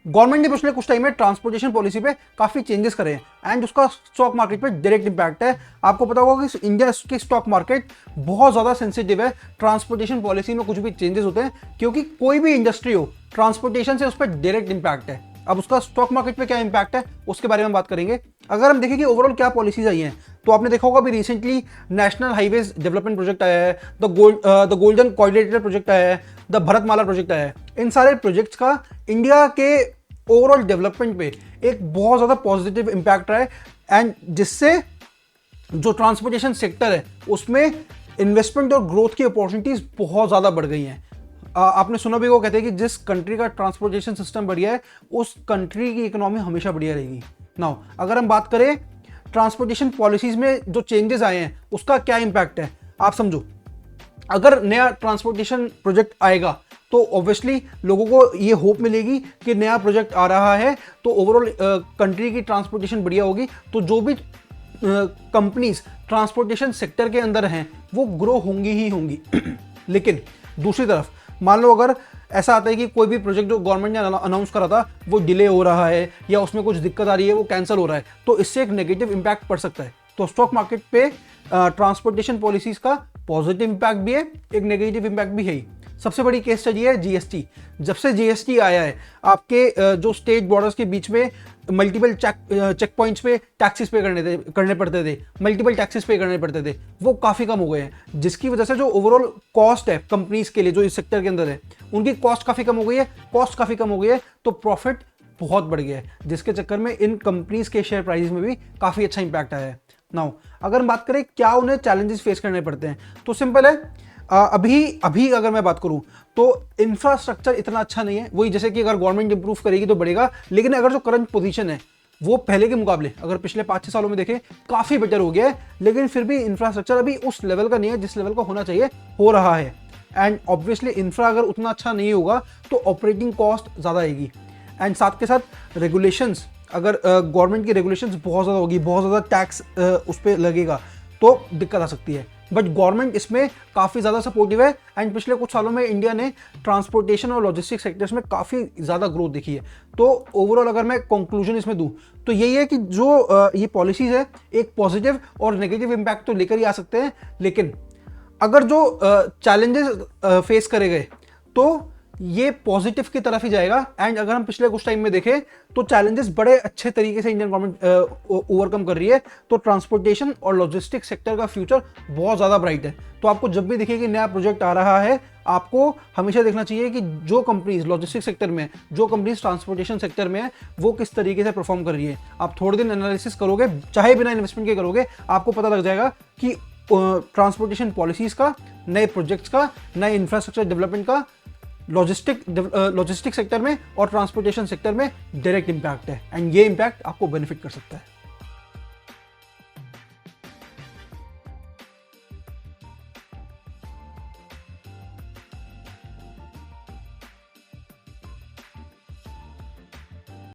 Government ने पिछले कुछ टाइम में ट्रांसपोर्टेशन पॉलिसी पे काफी चेंजेस करे हैं एंड उसका स्टॉक मार्केट पे डायरेक्ट इंपैक्ट है। आपको पता होगा कि इंडिया की स्टॉक मार्केट बहुत ज्यादा सेंसिटिव है ट्रांसपोर्टेशन पॉलिसी में कुछ भी चेंजेस होते हैं, क्योंकि कोई भी इंडस्ट्री हो ट्रांसपोर्टेशन से उस पर डायरेक्ट इंपैक्ट है। अब उसका स्टॉक मार्केट पे क्या इंपैक्ट है उसके बारे में बात करेंगे। अगर हम देखें कि ओवरऑल क्या पॉलिसीज आई हैं, तो आपने देखा होगा अभी recently national highways development project आया है, द गोल्डन कॉरिडोर प्रोजेक्ट आया है, द भरतमाला प्रोजेक्ट आया है। इन सारे प्रोजेक्ट्स का इंडिया के ओवरऑल डेवलपमेंट पे एक बहुत ज़्यादा पॉजिटिव इम्पैक्ट रहा है एंड जिससे जो ट्रांसपोर्टेशन सेक्टर है उसमें इन्वेस्टमेंट और ग्रोथ की अपॉर्चुनिटीज़ बहुत ज़्यादा बढ़ गई हैं। आपने सुना भी वो कहते हैं कि जिस कंट्री का ट्रांसपोर्टेशन सिस्टम बढ़िया है उस कंट्री की इकोनॉमी हमेशा बढ़िया रहेगी। नाउ अगर हम बात करें ट्रांसपोर्टेशन पॉलिसीज में जो चेंजेस आए हैं उसका क्या इम्पैक्ट है, आप समझो। अगर नया ट्रांसपोर्टेशन प्रोजेक्ट आएगा तो ऑब्वियसली लोगों को ये होप मिलेगी कि नया प्रोजेक्ट आ रहा है तो ओवरऑल कंट्री की ट्रांसपोर्टेशन बढ़िया होगी, तो जो भी कंपनीज ट्रांसपोर्टेशन सेक्टर के अंदर हैं वो ग्रो होंगी ही होंगी। लेकिन दूसरी तरफ मान लो अगर ऐसा आता है कि कोई भी प्रोजेक्ट जो गवर्नमेंट ने अनाउंस करा था वो डिले हो रहा है या उसमें कुछ दिक्कत आ रही है, वो कैंसिल हो रहा है, तो इससे एक नेगेटिव इंपैक्ट पड़ सकता है। तो स्टॉक मार्केट पे ट्रांसपोर्टेशन पॉलिसीज का पॉजिटिव इंपैक्ट भी है, एक नेगेटिव इंपैक्ट भी है ही। सबसे बड़ी केस स्टडी है जीएसटी। जब से जीएसटी आया है आपके जो स्टेट बॉर्डर्स के बीच में मल्टीपल चेक पॉइंट्स पे टैक्सेस पे करने पड़ते थे, मल्टीपल टैक्सेस पे करने पड़ते थे, वो काफ़ी कम हो गए हैं, जिसकी वजह से जो ओवरऑल कॉस्ट है कंपनीज के लिए जो इस सेक्टर के अंदर है उनकी कॉस्ट काफ़ी कम हो गई है। कॉस्ट काफ़ी कम हो गई है तो प्रॉफिट बहुत बढ़ गया है, जिसके चक्कर में इन कंपनीज के शेयर प्राइस में भी काफ़ी अच्छा इंपैक्ट आया है। नाउ अगर हम बात करें क्या उन्हें चैलेंजेस फेस करने पड़ते हैं, तो सिंपल है। अभी अगर मैं बात करूं तो इंफ्रास्ट्रक्चर इतना अच्छा नहीं है। वही जैसे कि अगर गवर्नमेंट इंप्रूव करेगी तो बढ़ेगा, लेकिन अगर जो करंट पोजीशन है वो पहले के मुकाबले अगर पिछले 5-6 सालों में देखें काफ़ी बेटर हो गया है, लेकिन फिर भी इंफ्रास्ट्रक्चर अभी उस लेवल का नहीं है जिस लेवल का होना चाहिए, हो रहा है। एंड ऑब्वियसली इंफ्रा अगर उतना अच्छा नहीं होगा तो ऑपरेटिंग कॉस्ट ज़्यादा आएगी एंड साथ के साथ रेगुलेशंस, अगर गवर्नमेंट की रेगुलेशंस बहुत ज़्यादा होगी, बहुत ज़्यादा टैक्स उस पर लगेगा तो दिक्कत आ सकती है। बट गवर्नमेंट इसमें काफ़ी ज़्यादा सपोर्टिव है एंड पिछले कुछ सालों में इंडिया ने ट्रांसपोर्टेशन और लॉजिस्टिक्स सेक्टर्स में काफ़ी ज़्यादा ग्रोथ देखी है। तो ओवरऑल अगर मैं कंक्लूजन इसमें दूं तो यही है कि जो ये पॉलिसीज़ है एक पॉजिटिव और नेगेटिव इम्पैक्ट तो लेकर ही आ सकते हैं, लेकिन अगर जो चैलेंजेस फेस करे गए तो ये पॉजिटिव की तरफ ही जाएगा। एंड अगर हम पिछले कुछ टाइम में देखें तो चैलेंजेस बड़े अच्छे तरीके से इंडियन गवर्नमेंट ओवरकम कर रही है, तो ट्रांसपोर्टेशन और लॉजिस्टिक्स सेक्टर का फ्यूचर बहुत ज़्यादा ब्राइट है। तो आपको जब भी दिखे कि नया प्रोजेक्ट आ रहा है, आपको हमेशा देखना चाहिए कि जो कंपनीज लॉजिस्टिक्स सेक्टर में, जो कंपनीज ट्रांसपोर्टेशन सेक्टर में है, वो किस तरीके से परफॉर्म कर रही है। आप थोड़े दिन एनालिसिस करोगे, चाहे बिना इन्वेस्टमेंट के करोगे, आपको पता लग जाएगा कि ट्रांसपोर्टेशन पॉलिसीज़ का, नए प्रोजेक्ट्स का, नए इंफ्रास्ट्रक्चर डेवलपमेंट का लॉजिस्टिक सेक्टर में और ट्रांसपोर्टेशन सेक्टर में डायरेक्ट इंपैक्ट है एंड ये इंपैक्ट आपको बेनिफिट कर सकता है।